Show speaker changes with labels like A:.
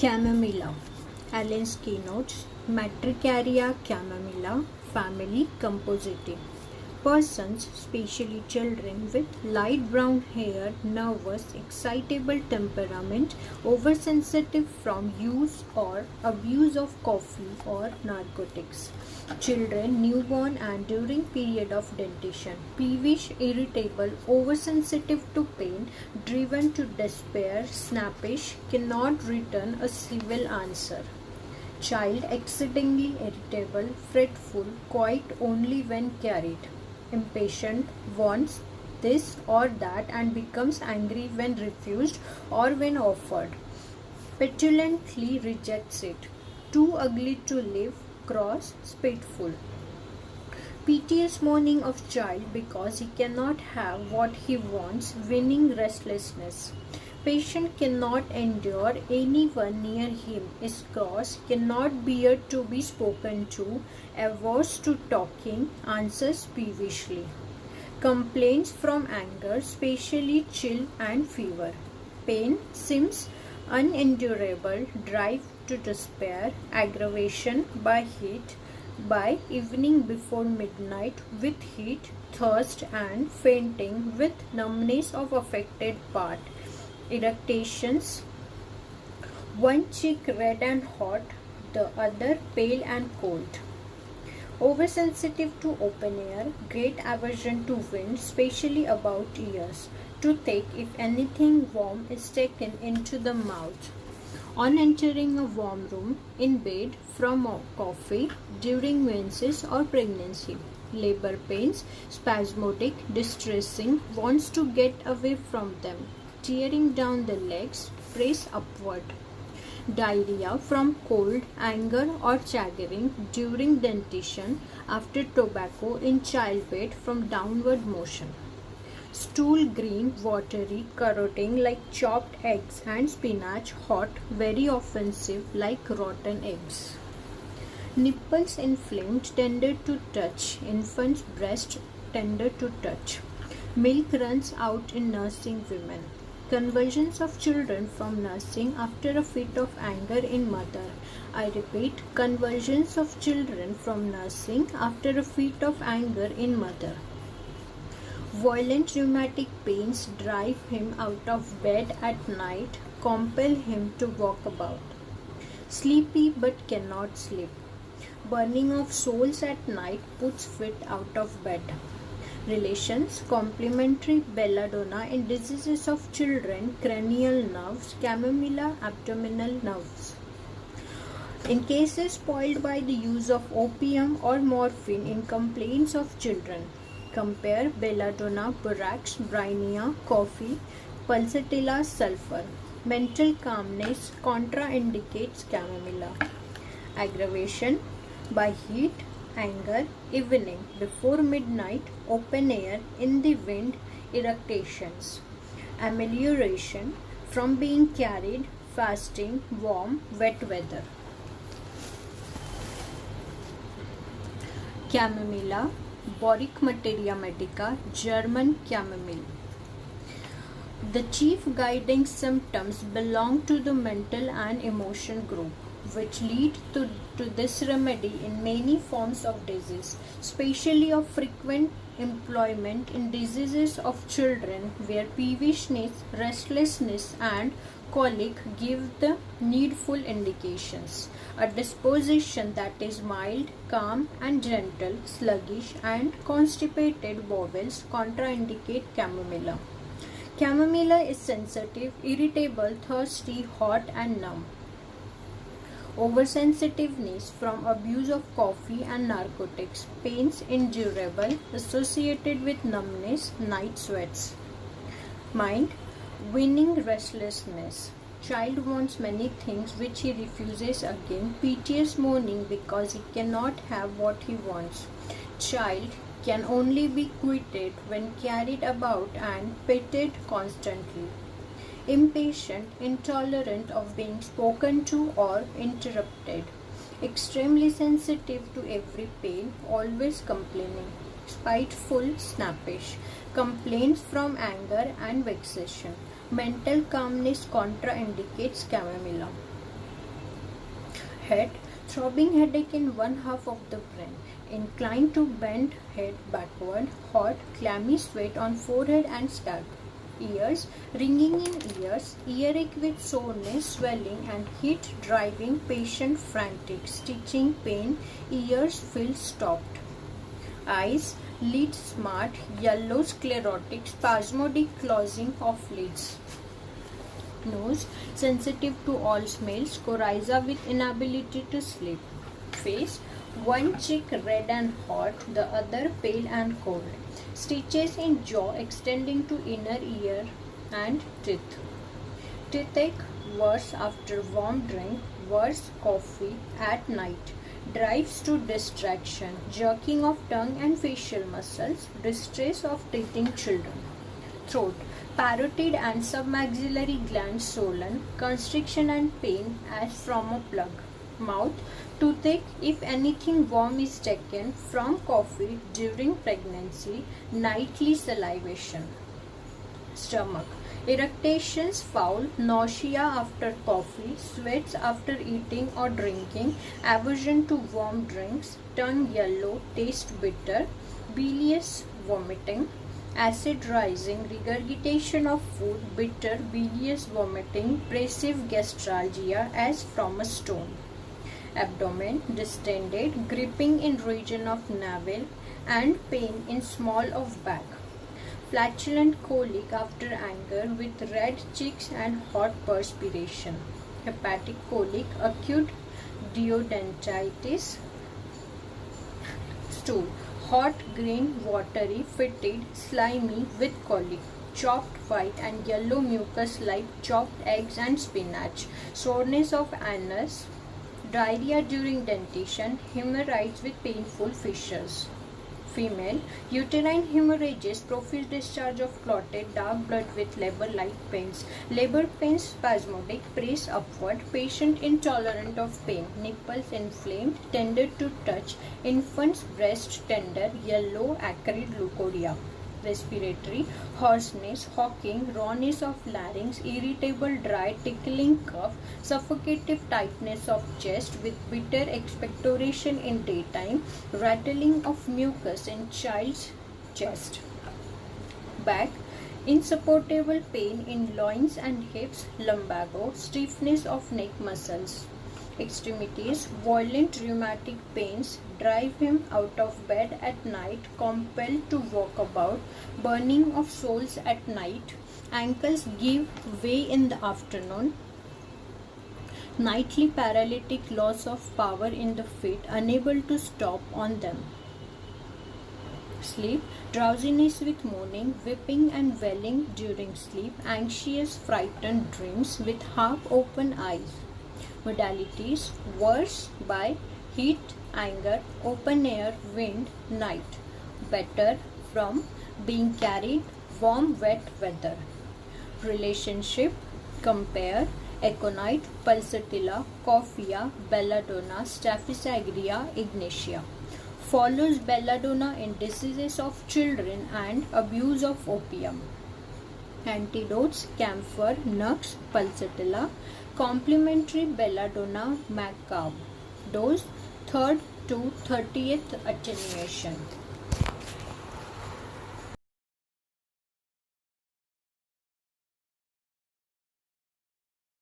A: Chamomilla. Allen's keynotes. Materia Chamomilla. Family Composite. Persons, especially children, with light brown hair, nervous, excitable temperament, oversensitive from use or abuse of coffee or narcotics. Children, newborn and during period of dentition, peevish, irritable, oversensitive to pain, driven to despair, snappish, cannot return a civil answer. Child exceedingly irritable, fretful, quiet only when carried. Impatient, wants this or that and becomes angry when refused or when offered. Petulantly rejects it. Too ugly to live, cross, spiteful. Piteous mourning of child because he cannot have what he wants, winning restlessness. Patient cannot endure anyone near him, is cross, cannot bear to be spoken to, averse to talking, answers peevishly. Complaints from anger, specially chill and fever. Pain seems unendurable, drive to despair, aggravation by heat, by evening before midnight, with heat, thirst and fainting, with numbness of affected part. Eructations, one cheek red and hot, the other pale and cold. Oversensitive to open air, great aversion to wind, especially about ears. Toothache if anything warm is taken into the mouth. On entering a warm room, in bed, from coffee, during menses or pregnancy. Labor pains, spasmodic, distressing, wants to get away from them. Tearing down the legs, press upward. Diarrhea from cold, anger or chattering during dentition, after tobacco, in childbed from downward motion. Stool green, watery, corroding like chopped eggs and spinach, hot, very offensive like rotten eggs. Nipples inflamed, tender to touch, infant's breast tender to touch. Milk runs out in nursing women. Conversions of children from nursing after a fit of anger in mother. I repeat, conversions of children from nursing after a fit of anger in mother. Violent rheumatic pains drive him out of bed at night, compel him to walk about. Sleepy but cannot sleep. Burning of souls at night puts fit out of bed. Relations, complementary belladonna in diseases of children, cranial nerves, chamomilla, abdominal nerves. In cases spoiled by the use of opium or morphine in complaints of children, compare belladonna, borax, bryonia, coffee, pulsatilla, sulfur. Mental calmness contraindicates chamomilla. Aggravation by heat, anger, evening, before midnight, open air, in the wind, eructations. Amelioration from being carried, fasting, warm, wet weather. Chamomilla, Boericke Materia Medica, German chamomile. The chief guiding symptoms belong to the mental and emotion group, which lead to this remedy in many forms of disease, especially of frequent employment in diseases of children where peevishness, restlessness and colic give the needful indications. A disposition that is mild, calm and gentle, sluggish and constipated bowels contraindicate chamomilla. Chamomilla is sensitive, irritable, thirsty, hot and numb. Oversensitiveness from abuse of coffee and narcotics, pains endurable, associated with numbness, night sweats. Mind, winning restlessness. Child wants many things which he refuses again, piteous mourning because he cannot have what he wants. Child can only be quitted when carried about and petted constantly. Impatient, intolerant of being spoken to or interrupted, extremely sensitive to every pain, always complaining, spiteful, snappish, complaints from anger and vexation. Mental calmness contraindicates chamomilla. Head, throbbing headache in one half of the brain, inclined to bend head backward, hot, clammy sweat on forehead and scalp. Ears, ringing in ears, earache with soreness, swelling and heat driving patient frantic, stitching pain, ears feel stopped. Eyes, lids smart, yellow, sclerotic, spasmodic closing of lids. Nose, sensitive to all smells, coryza with inability to sleep. Face, one cheek red and hot, the other pale and cold. Stitches in jaw extending to inner ear and teeth. Toothache worse after warm drink, worse coffee at night. Drives to distraction, jerking of tongue and facial muscles, distress of teething children. Throat, parotid and submaxillary glands swollen, constriction and pain as from a plug. Mouth, toothache if anything warm is taken from coffee during pregnancy, nightly salivation. Stomach, eructations foul, nausea after coffee, sweats after eating or drinking, aversion to warm drinks, tongue yellow, taste bitter, bilious vomiting, acid rising, regurgitation of food, bitter, bilious vomiting, pressive gastralgia as from a stone. Abdomen distended, gripping in region of navel and pain in small of back. Flatulent colic after anger with red cheeks and hot perspiration. Hepatic colic, acute duodentitis. Stool, hot, green, watery, fetid, slimy with colic. Chopped white and yellow mucus like chopped eggs and spinach. Soreness of anus. Diarrhea during dentition, hemorrhoids with painful fissures. Female, uterine hemorrhages, profuse discharge of clotted dark blood with labor-like pains. Labor pains spasmodic, press upward, patient intolerant of pain, nipples inflamed, tender to touch, infant's breast tender, yellow, acrid leucorrhea. Respiratory, hoarseness, hawking, rawness of larynx, irritable dry tickling cough, suffocative tightness of chest with bitter expectoration in daytime, rattling of mucus in child's chest. Back, insupportable pain in loins and hips, lumbago, stiffness of neck muscles. Extremities, violent rheumatic pains, drive him out of bed at night, compelled to walk about, burning of soles at night, ankles give way in the afternoon, nightly paralytic loss of power in the feet, unable to stop on them. Sleep, drowsiness with moaning, weeping and wailing during sleep, anxious, frightened dreams with half open eyes. Modalities, worse by heat, anger, open air, wind, night. Better from being carried, warm, wet weather. Relationship, compare, aconite, pulsatilla, coffea, belladonna, staphysagra, ignatia. Follows belladonna in diseases of children and abuse of opium. Antidotes, camphor, nux, pulsatilla. Complementary belladonna macabre. Dose 3rd to 30th attenuation.